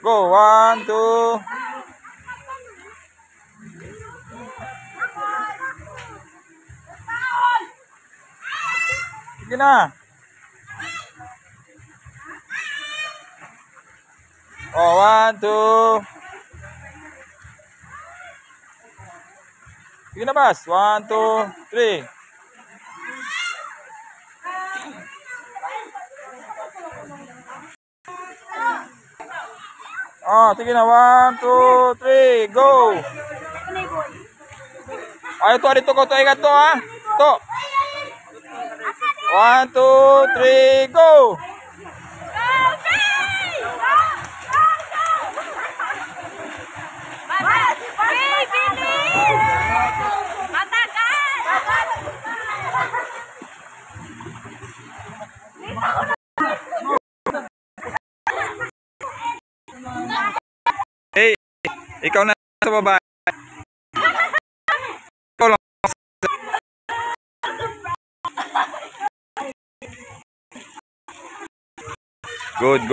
Go. 1, 2. Sige na. Oh, 1, 2. Sige na, Bas. 1, 2, 3. Oh, sige na. 1, 2, 3. Go. Ayo to, dito ko. To, ikat to, ha. To. 1, 2, 3. Go. Hey, ikaw na sa baba. Ikaw lang. Good, good.